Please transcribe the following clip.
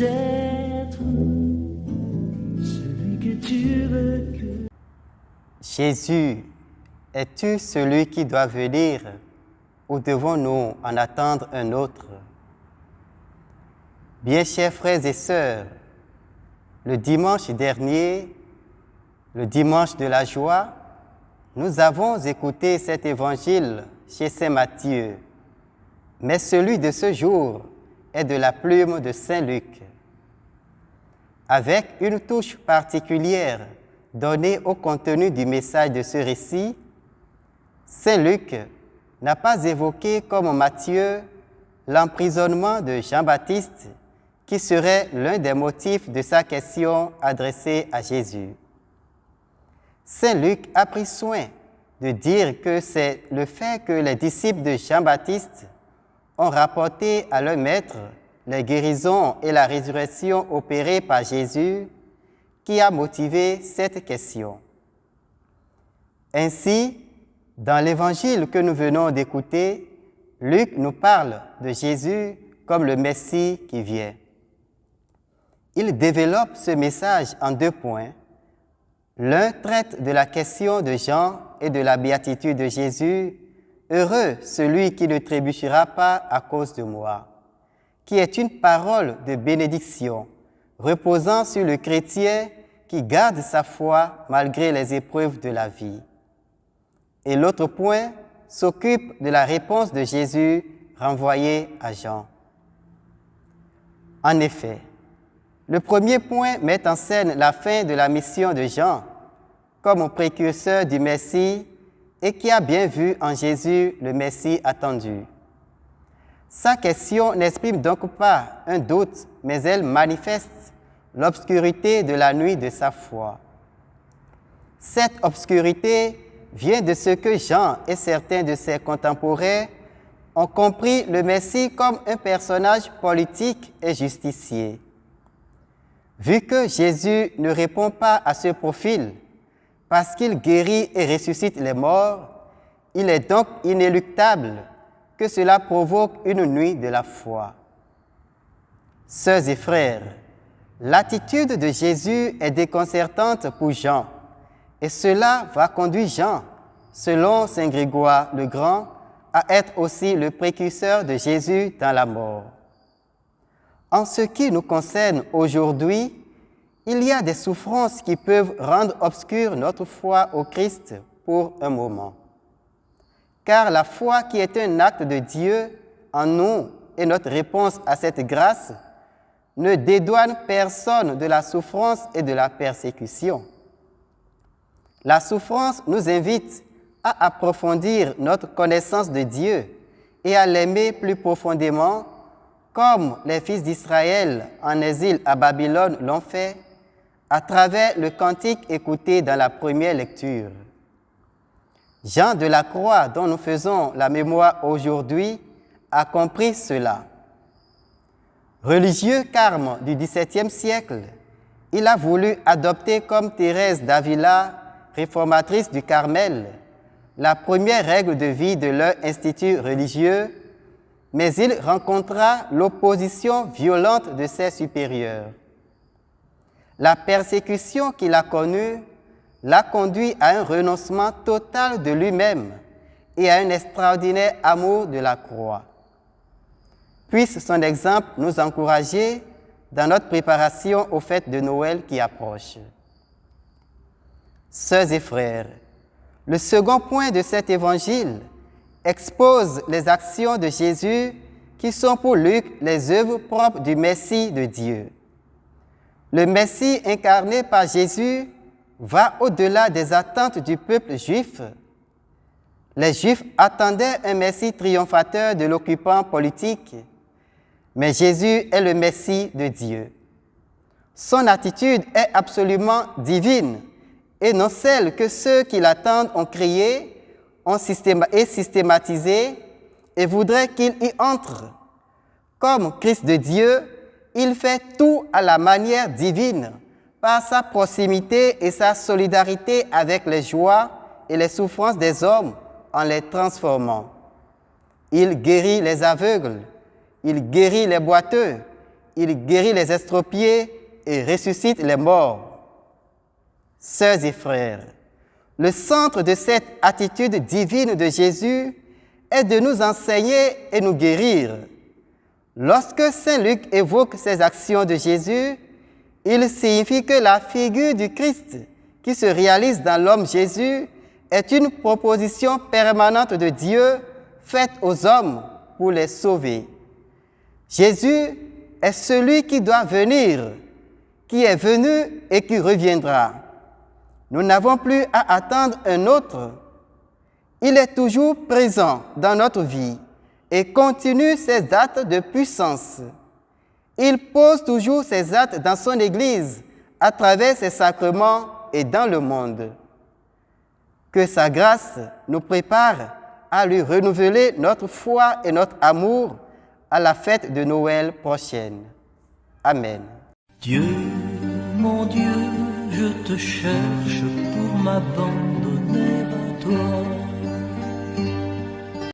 être celui que tu veux que... Jésus, es-tu celui qui doit venir ou devons-nous en attendre un autre? Bien chers frères et sœurs, le dimanche dernier, le dimanche de la joie, nous avons écouté cet évangile chez Saint Matthieu, mais celui de ce jour est de la plume de Saint Luc. Avec une touche particulière donnée au contenu du message de ce récit, Saint Luc n'a pas évoqué comme Matthieu l'emprisonnement de Jean-Baptiste, qui serait l'un des motifs de sa question adressée à Jésus. Saint Luc a pris soin de dire que c'est le fait que les disciples de Jean-Baptiste ont rapporté à leur maître les guérisons et la résurrection opérées par Jésus qui a motivé cette question. Ainsi, dans l'évangile que nous venons d'écouter, Luc nous parle de Jésus comme le Messie qui vient. Il développe ce message en 2 points. L'un traite de la question de Jean et de la béatitude de Jésus, « Heureux celui qui ne trébuchera pas à cause de moi », qui est une parole de bénédiction, reposant sur le chrétien qui garde sa foi malgré les épreuves de la vie. Et l'autre point s'occupe de la réponse de Jésus renvoyée à Jean. En effet, le premier point met en scène la fin de la mission de Jean comme précurseur du Messie et qui a bien vu en Jésus le Messie attendu. Sa question n'exprime donc pas un doute, mais elle manifeste l'obscurité de la nuit de sa foi. Cette obscurité vient de ce que Jean et certains de ses contemporains ont compris le Messie comme un personnage politique et justicier. Vu que Jésus ne répond pas à ce profil, parce qu'il guérit et ressuscite les morts, il est donc inéluctable que cela provoque une nuit de la foi. Sœurs et frères, l'attitude de Jésus est déconcertante pour Jean, et cela va conduire Jean, selon saint Grégoire le Grand, à être aussi le précurseur de Jésus dans la mort. En ce qui nous concerne aujourd'hui, il y a des souffrances qui peuvent rendre obscure notre foi au Christ pour un moment. Car la foi qui est un acte de Dieu en nous et notre réponse à cette grâce ne dédouane personne de la souffrance et de la persécution. La souffrance nous invite à approfondir notre connaissance de Dieu et à l'aimer plus profondément, comme les fils d'Israël en exil à Babylone l'ont fait, à travers le cantique écouté dans la première lecture. Jean de la Croix, dont nous faisons la mémoire aujourd'hui, a compris cela. Religieux carme du XVIIe siècle, il a voulu adopter comme Thérèse d'Avila, réformatrice du Carmel, la première règle de vie de leur institut religieux, mais il rencontra l'opposition violente de ses supérieurs. La persécution qu'il a connue l'a conduit à un renoncement total de lui-même et à un extraordinaire amour de la croix. Puisse son exemple nous encourager dans notre préparation aux fêtes de Noël qui approchent. Sœurs et frères, le second point de cet évangile expose les actions de Jésus qui sont pour Luc les œuvres propres du Messie de Dieu. Le Messie incarné par Jésus va au-delà des attentes du peuple juif. Les Juifs attendaient un Messie triomphateur de l'occupant politique, mais Jésus est le Messie de Dieu. Son attitude est absolument divine et non celle que ceux qui l'attendent ont créée et systématisée et voudraient qu'il y entre. Comme Christ de Dieu, il fait tout à la manière divine, par sa proximité et sa solidarité avec les joies et les souffrances des hommes en les transformant. Il guérit les aveugles, il guérit les boiteux, il guérit les estropiés et ressuscite les morts. Sœurs et frères, le centre de cette attitude divine de Jésus est de nous enseigner et nous guérir. Lorsque saint Luc évoque ces actions de Jésus, il signifie que la figure du Christ qui se réalise dans l'homme Jésus est une proposition permanente de Dieu faite aux hommes pour les sauver. Jésus est celui qui doit venir, qui est venu et qui reviendra. Nous n'avons plus à attendre un autre. Il est toujours présent dans notre vie et continue ses actes de puissance. Il pose toujours ses actes dans son Église, à travers ses sacrements et dans le monde. Que sa grâce nous prépare à lui renouveler notre foi et notre amour à la fête de Noël prochaine. Amen. Dieu, mon Dieu, je te cherche pour ma bande.